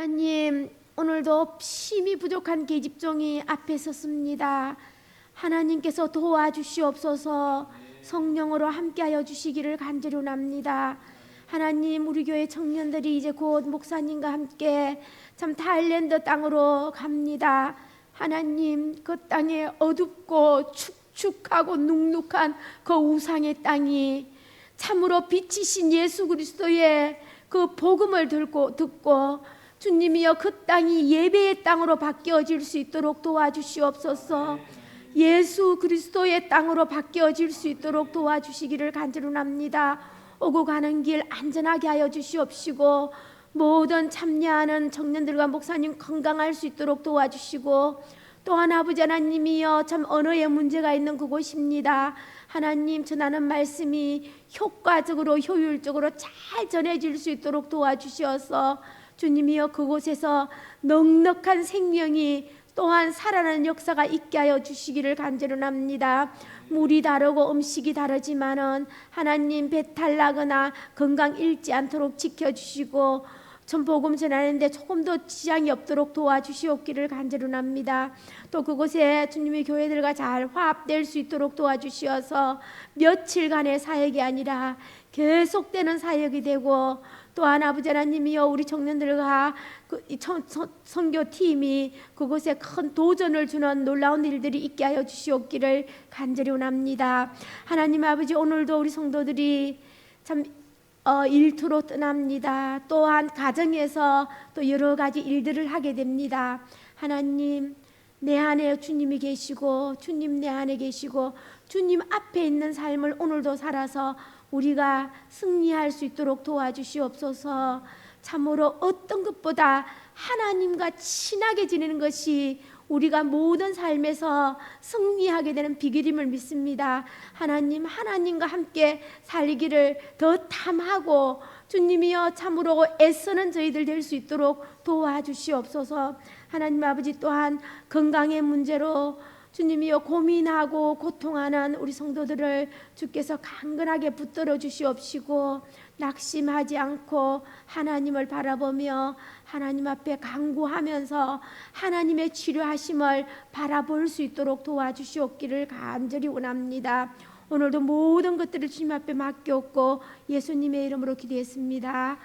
하나님, 오늘도 힘이 부족한 계집종이 앞에 섰습니다. 하나님께서 도와주시옵소서. 성령으로 함께하여 주시기를 간절히 원합니다. 하나님, 우리 교회 청년들이 이제 곧 목사님과 함께 참 타일랜드 땅으로 갑니다. 하나님, 그 땅에 어둡고 축축하고 눅눅한 그 우상의 땅이 참으로 빛이신 예수 그리스도의 그 복음을 듣고 주님이여 그 땅이 예배의 땅으로 바뀌어질 수 있도록 도와주시옵소서. 예수 그리스도의 땅으로 바뀌어질 수 있도록 도와주시기를 간절히 원합니다. 오고 가는 길 안전하게 하여 주시옵시고 모든 참여하는 청년들과 목사님 건강할 수 있도록 도와주시고, 또한 아버지 하나님이여 참 언어에 문제가 있는 그곳입니다. 하나님, 전하는 말씀이 효과적으로 효율적으로 잘 전해질 수 있도록 도와주시어서 주님이여 그곳에서 넉넉한 생명이 또한 살아나는 역사가 있게 하여 주시기를 간절히 원합니다. 물이 다르고 음식이 다르지만은 하나님, 배탈 나거나 건강 잃지 않도록 지켜주시고 전 복음 전하는데 조금 더 지장이 없도록 도와주시옵기를 간절히 원합니다. 또 그곳에 주님의 교회들과 잘 화합될 수 있도록 도와주시어서 며칠간의 사역이 아니라 계속되는 사역이 되고, 또한 아버지 하나님이여 우리 청년들과 그 선교팀이 그곳에 큰 도전을 주는 놀라운 일들이 있게 하여 주시옵기를 간절히 원합니다. 하나님 아버지, 오늘도 우리 성도들이 참 일터로 떠납니다. 또한 가정에서 또 여러 가지 일들을 하게 됩니다. 하나님, 내 안에 주님이 계시고 주님 내 안에 계시고 주님 앞에 있는 삶을 오늘도 살아서 우리가 승리할 수 있도록 도와주시옵소서. 참으로 어떤 것보다 하나님과 친하게 지내는 것이 우리가 모든 삶에서 승리하게 되는 비결임을 믿습니다. 하나님, 하나님과 함께 살기를 더 탐하고 주님이여 참으로 애쓰는 저희들 될 수 있도록 도와주시옵소서. 하나님 아버지, 또한 건강의 문제로 주님이여 고민하고 고통하는 우리 성도들을 주께서 강건하게 붙들어 주시옵시고 낙심하지 않고 하나님을 바라보며 하나님 앞에 간구하면서 하나님의 치료하심을 바라볼 수 있도록 도와주시옵기를 간절히 원합니다. 오늘도 모든 것들을 주님 앞에 맡겼고 예수님의 이름으로 기도했습니다.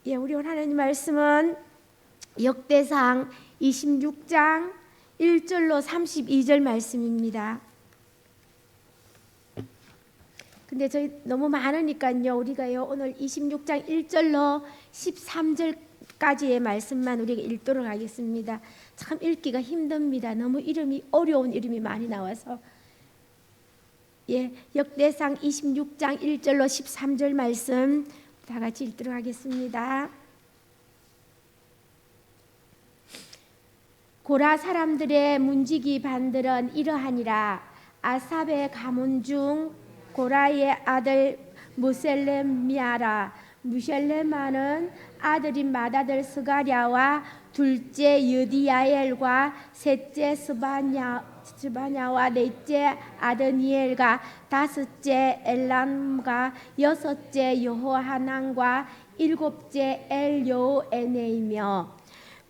예, 우리 하나님 말씀은 역대상 26장 1절로 32절 말씀입니다. 근데 저희 너무 많으니까요, 우리가요 오늘 26장 1절로 13절까지의 말씀만 우리가 읽도록 하겠습니다. 참 읽기가 힘듭니다. 너무 이름이 어려운 이름이 많이 나와서. 예, 역대상 26장 1절로 13절 말씀 다 같이 읽도록 하겠습니다. 고라 사람들의 문지기 반들은 이러하니라. 아삽의 가문 중 고라의 아들 무셀레미아라. 무셀레마는 아들인 맏아들 스가랴와 둘째 여디야엘과 셋째 스바냐와 넷째 아드니엘과 다섯째 엘람과 여섯째 여호하난과 일곱째 엘요에네이며,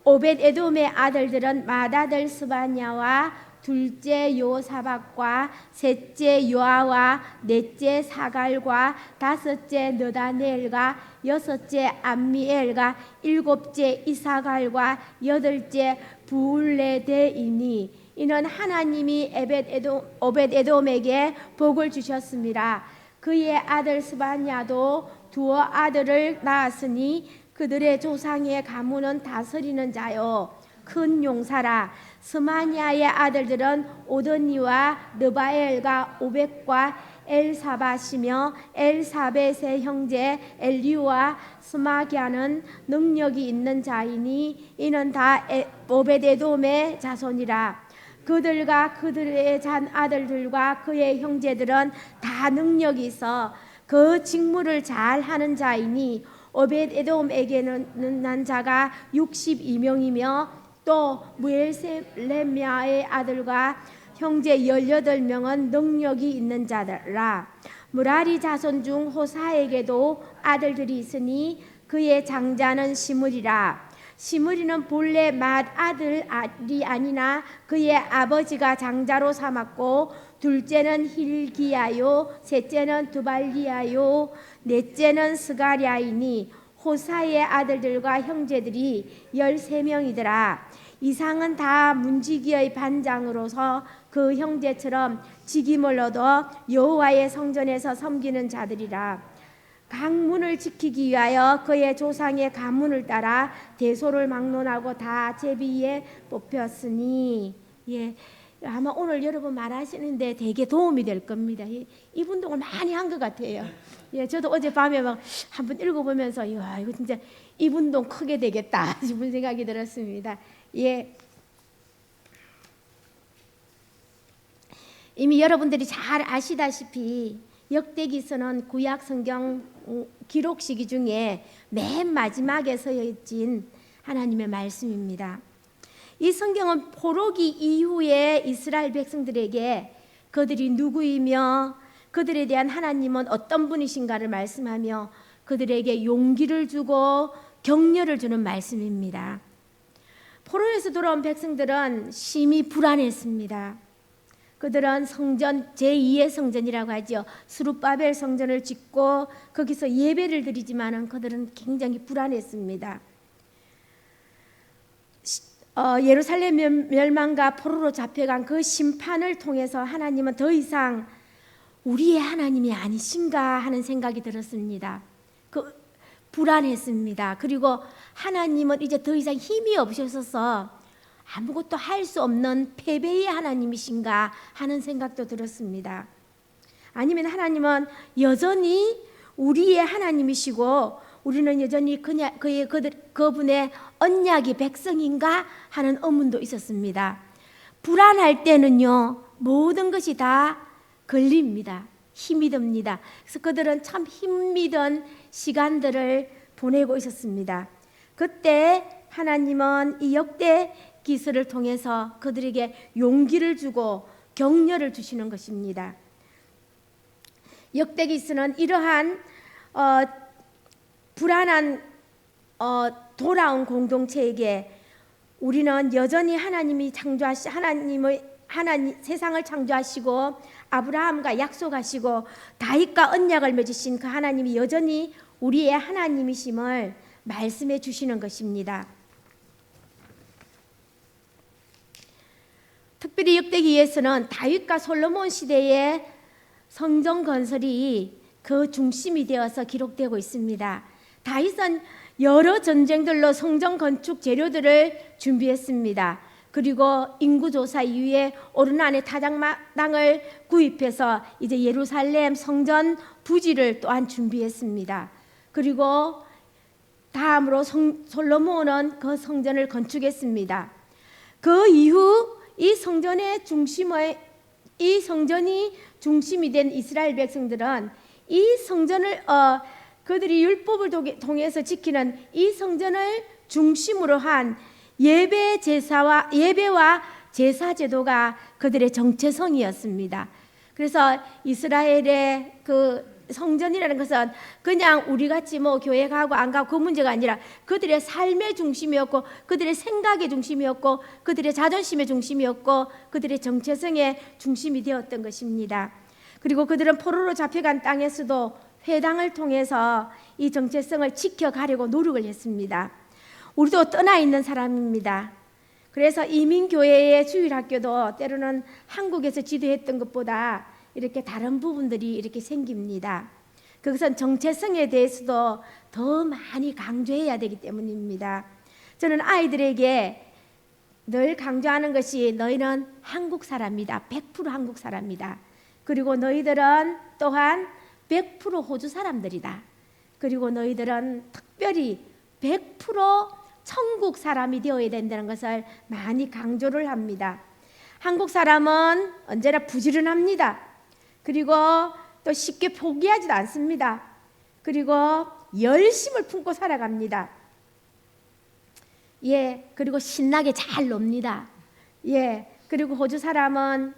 오벳에돔의 아들들은 맏아들 스바냐와 둘째 요사박과 셋째 요아와 넷째 사갈과 다섯째 느다넬과 여섯째 암미엘과 일곱째 이사갈과 여덟째 부울레데이니, 이는 하나님이 오벳에돔에게 복을 주셨습니다. 그의 아들 스바냐도 두어 아들을 낳았으니 그들의 조상의 가문은 다스리는 자요 큰 용사라. 스마냐의 아들들은 오더니와 느바엘과 오벳과 엘사밧이며, 엘사벳의 형제 엘리우와 스마갸는 능력이 있는 자이니 이는 다 오벳에돔의 자손이라. 그들과 그들의 잔 아들들과 그의 형제들은 다 능력이 있어 그 직무를 잘 하는 자이니 오벳에돔에게는 난 자가 62명이며 또 무엘셀레미아의 아들과 형제 18명은 능력이 있는 자들라. 무라리 자손 중 호사에게도 아들들이 있으니 그의 장자는 시므리라. 시므리는 본래 맏아들이 아니나 그의 아버지가 장자로 삼았고, 둘째는 힐기야요, 셋째는 두발리야요, 넷째는 스가랴이니 호사의 아들들과 형제들이 13명이더라. 이상은 다 문지기의 반장으로서 그 형제처럼 직임을 얻어 여호와의 성전에서 섬기는 자들이라. 강문을 지키기 위하여 그의 조상의 가문을 따라 대소를 막론하고 다 제비에 뽑혔으니. 예, 아마 오늘 여러분 말하시는데 되게 도움이 될 겁니다. 이 운동을 많이 한 것 같아요. 예, 저도 어젯밤에 막 한번 읽어보면서 이야, 이거 진짜 이 운동 크게 되겠다 싶은 생각이 들었습니다. 예. 이미 여러분들이 잘 아시다시피 역대기서는 구약 성경 기록 시기 중에 맨 마지막에 서여진 하나님의 말씀입니다. 이 성경은 포로기 이후에 이스라엘 백성들에게 그들이 누구이며 그들에 대한 하나님은 어떤 분이신가를 말씀하며 그들에게 용기를 주고 격려를 주는 말씀입니다. 포로에서 돌아온 백성들은 심히 불안했습니다. 그들은 성전, 제2의 성전이라고 하죠. 스룹바벨 성전을 짓고 거기서 예배를 드리지만 그들은 굉장히 불안했습니다. 예루살렘 멸망과 포로로 잡혀간 그 심판을 통해서 하나님은 더 이상 우리의 하나님이 아니신가 하는 생각이 들었습니다. 불안했습니다. 그리고 하나님은 이제 더 이상 힘이 없으셔서 아무것도 할 수 없는 패배의 하나님이신가 하는 생각도 들었습니다. 아니면 하나님은 여전히 우리의 하나님이시고 우리는 여전히 그분의 언약의 백성인가 하는 의문도 있었습니다. 불안할 때는요, 모든 것이 다 걸립니다. 힘이 듭니다. 그래서 그들은 참 힘이 든 시간들을 보내고 있었습니다. 그때 하나님은 이 역대기서를 통해서 그들에게 용기를 주고 격려를 주시는 것입니다. 역대기서는 이러한 불안한 돌아온 공동체에게 우리는 여전히 하나님이 세상을 창조하시고 아브라함과 약속하시고 다윗과 언약을 맺으신 그 하나님이 여전히 우리의 하나님이심을 말씀해 주시는 것입니다. 특별히 역대기에서는 다윗과 솔로몬 시대의 성전 건설이 그 중심이 되어서 기록되고 있습니다. 다윗은 여러 전쟁들로 성전 건축 재료들을 준비했습니다. 그리고 인구조사 이후에 오르난의 타작마당을 구입해서 이제 예루살렘 성전 부지를 또한 준비했습니다. 그리고 다음으로 솔로몬은 그 성전을 건축했습니다. 그 이후 이 성전이 중심이 된 이스라엘 백성들은 이 성전을 그들이 율법을 통해서 지키는 이 성전을 중심으로 한 예배와 제사 제도가 그들의 정체성이었습니다. 그래서 이스라엘의 그 성전이라는 것은 그냥 우리 같이 뭐 교회 가고 안 가고 그 문제가 아니라 그들의 삶의 중심이었고 그들의 생각의 중심이었고 그들의 자존심의 중심이었고 그들의 정체성의 중심이 되었던 것입니다. 그리고 그들은 포로로 잡혀간 땅에서도 회당을 통해서 이 정체성을 지켜가려고 노력을 했습니다. 우리도 떠나 있는 사람입니다. 그래서 이민교회의 주일학교도 때로는 한국에서 지도했던 것보다 이렇게 다른 부분들이 이렇게 생깁니다. 그것은 정체성에 대해서도 더 많이 강조해야 되기 때문입니다. 저는 아이들에게 늘 강조하는 것이 너희는 한국 사람이다. 100% 한국 사람이다. 그리고 너희들은 또한 100% 호주 사람들이다. 그리고 너희들은 특별히 100% 천국 사람이 되어야 된다는 것을 많이 강조를 합니다. 한국 사람은 언제나 부지런합니다. 그리고 또 쉽게 포기하지도 않습니다. 그리고 열심을 품고 살아갑니다. 예, 그리고 신나게 잘 놉니다. 예, 그리고 호주 사람은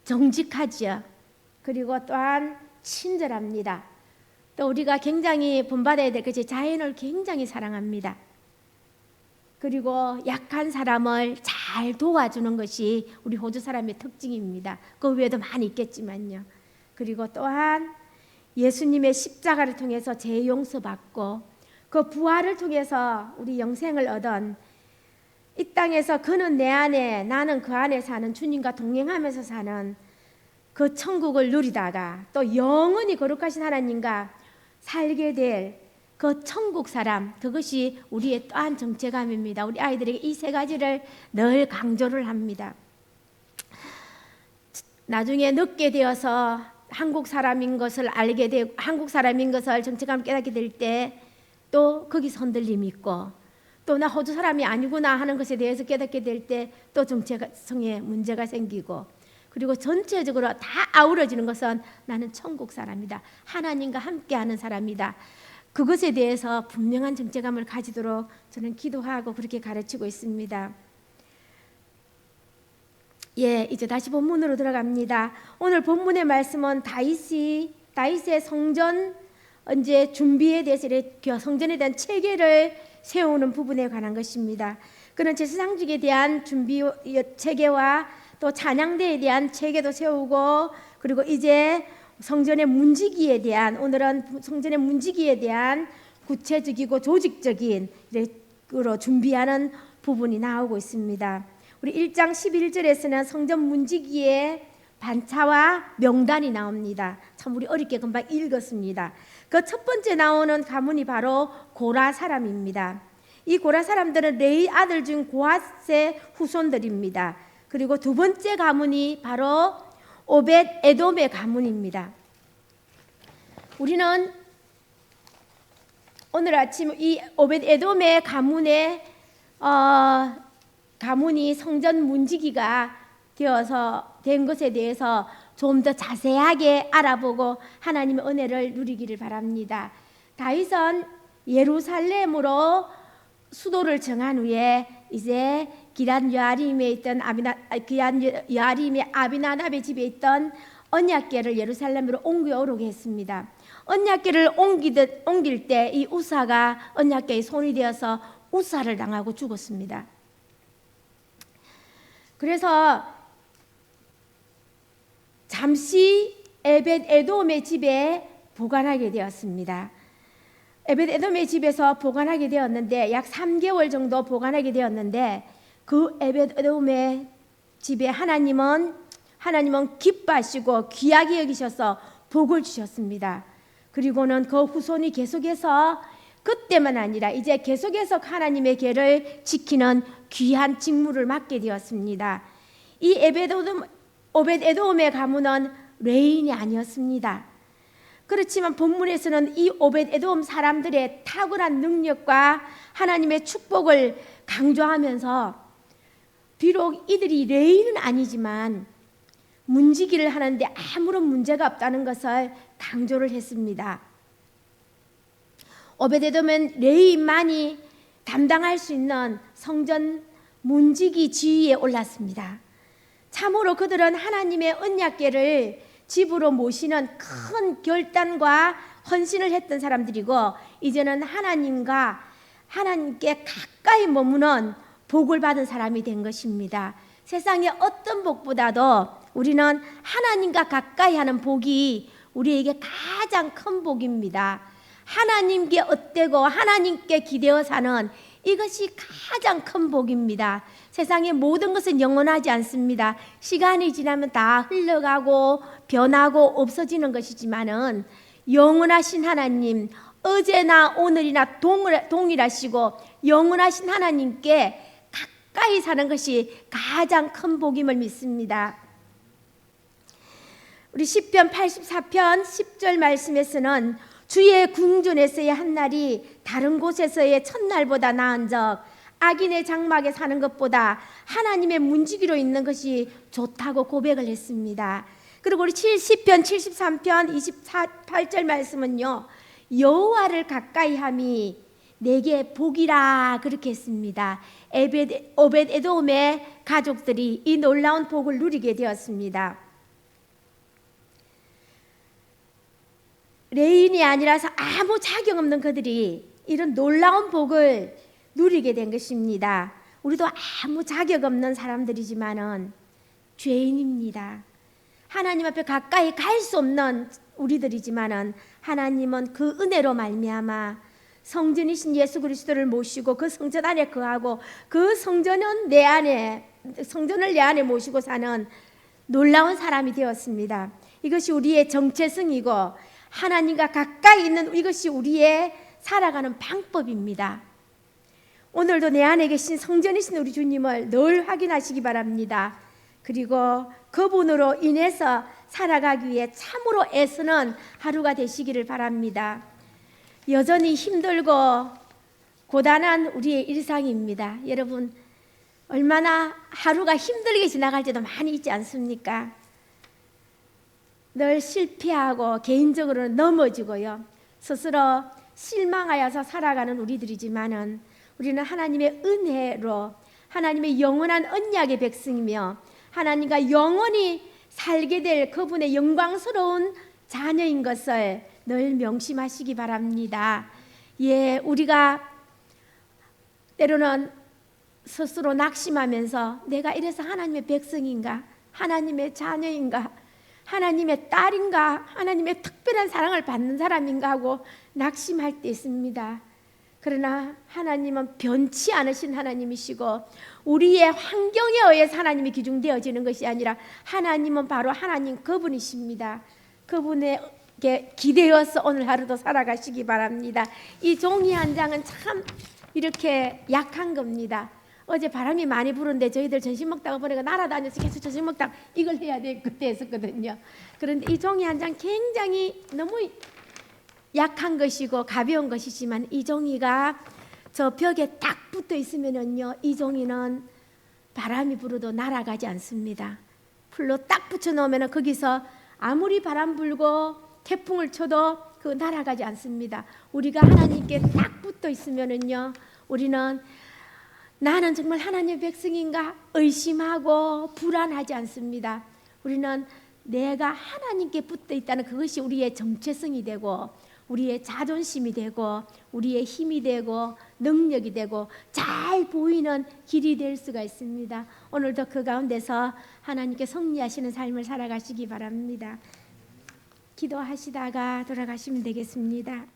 정직하지요. 그리고 또한 친절합니다. 또 우리가 굉장히 본받아야 될 것이 자연을 굉장히 사랑합니다. 그리고 약한 사람을 잘 도와주는 것이 우리 호주 사람의 특징입니다. 그 외에도 많이 있겠지만요. 그리고 또한 예수님의 십자가를 통해서 죄 용서받고 그 부활을 통해서 우리 영생을 얻은 이 땅에서 그는 내 안에 나는 그 안에 사는 주님과 동행하면서 사는 그 천국을 누리다가 또 영원히 거룩하신 하나님과 살게 될 그 천국 사람, 그것이 우리의 또한 정체감입니다. 우리 아이들에게 이 세 가지를 늘 강조를 합니다. 나중에 늦게 되어서 한국 사람인 것을 알게 되고 한국 사람인 것을 정체감을 깨닫게 될 때 또 거기서 흔들림이 있고 또 나 호주 사람이 아니구나 하는 것에 대해서 깨닫게 될 때 또 정체성에 문제가 생기고 그리고 전체적으로 다 아우러지는 것은 나는 천국 사람이다. 하나님과 함께하는 사람이다. 그것에 대해서 분명한 정체감을 가지도록 저는 기도하고 그렇게 가르치고 있습니다. 예, 이제 다시 본문으로 들어갑니다. 오늘 본문의 말씀은 다윗의 성전 이제 준비에 대해서 성전에 대한 체계를 세우는 부분에 관한 것입니다. 그는 제사장직에 대한 준비 체계와 또 찬양대에 대한 체계도 세우고 그리고 이제 성전의 문지기에 대한 오늘은 성전의 문지기에 대한 구체적이고 조직적인 으로 준비하는 부분이 나오고 있습니다. 우리 1장 11절에서는 성전 문지기의 반차와 명단이 나옵니다. 참 우리 어렵게 금방 읽었습니다. 그 첫 번째 나오는 가문이 바로 고라 사람입니다. 이 고라 사람들은 레위 아들 중 고핫의 후손들입니다. 그리고 두 번째 가문이 바로 오벳 에돔의 가문입니다. 우리는 오늘 아침 이 오벳 에돔의 가문이 성전 문지기가 되어서 된 것에 대해서 좀 더 자세하게 알아보고 하나님의 은혜를 누리기를 바랍니다. 다윗은 예루살렘으로 수도를 정한 후에 이제 기럇 여아림에 있던 여아림의 아비나답의 집에 있던 언약궤를 예루살렘으로 옮겨오게 했습니다. 언약궤를 옮길 때 이 우사가 언약궤의 손이 되어서 우사를 당하고 죽었습니다. 그래서 잠시 에벳 에돔의 집에 보관하게 되었습니다. 에벳 에돔의 집에서 보관하게 되었는데 약 3개월 정도 보관하게 되었는데 그 에벳 에돔의 집에 하나님은 기뻐하시고 귀하게 여기셔서 복을 주셨습니다. 그리고는 그 후손이 계속해서 그때만 아니라 이제 계속해서 하나님의 계를 지키는 귀한 직무를 맡게 되었습니다. 이 오벳 에돔의 가문은 레인이 아니었습니다. 그렇지만 본문에서는 이 오벳 에돔 사람들의 탁월한 능력과 하나님의 축복을 강조하면서 비록 이들이 레인은 아니지만 문지기를 하는데 아무런 문제가 없다는 것을 강조를 했습니다. 오벳 에돔은 레인만이 담당할 수 있는 성전 문지기 지위에 올랐습니다. 참으로 그들은 하나님의 언약궤를 집으로 모시는 큰 결단과 헌신을 했던 사람들이고 이제는 하나님께 가까이 머무는 복을 받은 사람이 된 것입니다. 세상의 어떤 복보다도 우리는 하나님과 가까이 하는 복이 우리에게 가장 큰 복입니다. 하나님께 엇되고 하나님께 기대어 사는 이것이 가장 큰 복입니다. 세상의 모든 것은 영원하지 않습니다. 시간이 지나면 다 흘러가고 변하고 없어지는 것이지만은 영원하신 하나님, 어제나 오늘이나 동일하시고 영원하신 하나님께 가까이 사는 것이 가장 큰 복임을 믿습니다. 우리 시편 84편 10절 말씀에서는 주의 궁전에서의 한 날이 다른 곳에서의 첫날보다 나은 적 악인의 장막에 사는 것보다 하나님의 문지기로 있는 것이 좋다고 고백을 했습니다. 그리고 우리 시편 73편 28절 말씀은요, 여호와를 가까이함이 내게 복이라 그렇게 했습니다. 오벳 에돔의 가족들이 이 놀라운 복을 누리게 되었습니다. 레인이 아니라서 아무 자격 없는 그들이 이런 놀라운 복을 누리게 된 것입니다. 우리도 아무 자격 없는 사람들이지만은 죄인입니다. 하나님 앞에 가까이 갈 수 없는 우리들이지만은 하나님은 그 은혜로 말미암아 성전이신 예수 그리스도를 모시고 그 성전 안에 거하고 그 성전은 성전을 내 안에 모시고 사는 놀라운 사람이 되었습니다. 이것이 우리의 정체성이고 하나님과 가까이 있는 이것이 우리의 살아가는 방법입니다. 오늘도 내 안에 계신 성전이신 우리 주님을 늘 확인하시기 바랍니다. 그리고 그분으로 인해서 살아가기 위해 참으로 애쓰는 하루가 되시기를 바랍니다. 여전히 힘들고 고단한 우리의 일상입니다. 여러분, 얼마나 하루가 힘들게 지나갈지도 많이 있지 않습니까? 늘 실패하고 개인적으로는 넘어지고요. 스스로 실망하여서 살아가는 우리들이지만은 우리는 하나님의 은혜로 하나님의 영원한 언약의 백성이며 하나님과 영원히 살게 될 그분의 영광스러운 자녀인 것을 늘 명심하시기 바랍니다. 예, 우리가 때로는 스스로 낙심하면서 내가 이래서 하나님의 백성인가? 하나님의 자녀인가? 하나님의 딸인가? 하나님의 특별한 사랑을 받는 사람인가 하고 낙심할 때 있습니다. 그러나 하나님은 변치 않으신 하나님이시고 우리의 환경에 의해서 하나님이 기준되어지는 것이 아니라 하나님은 바로 하나님 그분이십니다. 그분에게 기대어서 오늘 하루도 살아가시기 바랍니다. 이 종이 한 장은 참 이렇게 약한 겁니다. 어제 바람이 많이 부는데 저희들 점심 먹다가 보니까 날아다녀서 계속 점심 먹다가 이걸 해야 될 그때 했었거든요. 그런데 이 종이 한 장 굉장히 너무 약한 것이고 가벼운 것이지만 이 종이가 저 벽에 딱 붙어 있으면은요, 이 종이는 바람이 불어도 날아가지 않습니다. 풀로 딱 붙여 놓으면은 거기서 아무리 바람 불고 태풍을 쳐도 그 날아가지 않습니다. 우리가 하나님께 딱 붙어 있으면은요, 우리는 나는 정말 하나님의 백성인가 의심하고 불안하지 않습니다. 우리는 내가 하나님께 붙어 있다는 그것이 우리의 정체성이 되고 우리의 자존심이 되고 우리의 힘이 되고 능력이 되고 잘 보이는 길이 될 수가 있습니다. 오늘도 그 가운데서 하나님께 승리하시는 삶을 살아가시기 바랍니다. 기도하시다가 돌아가시면 되겠습니다.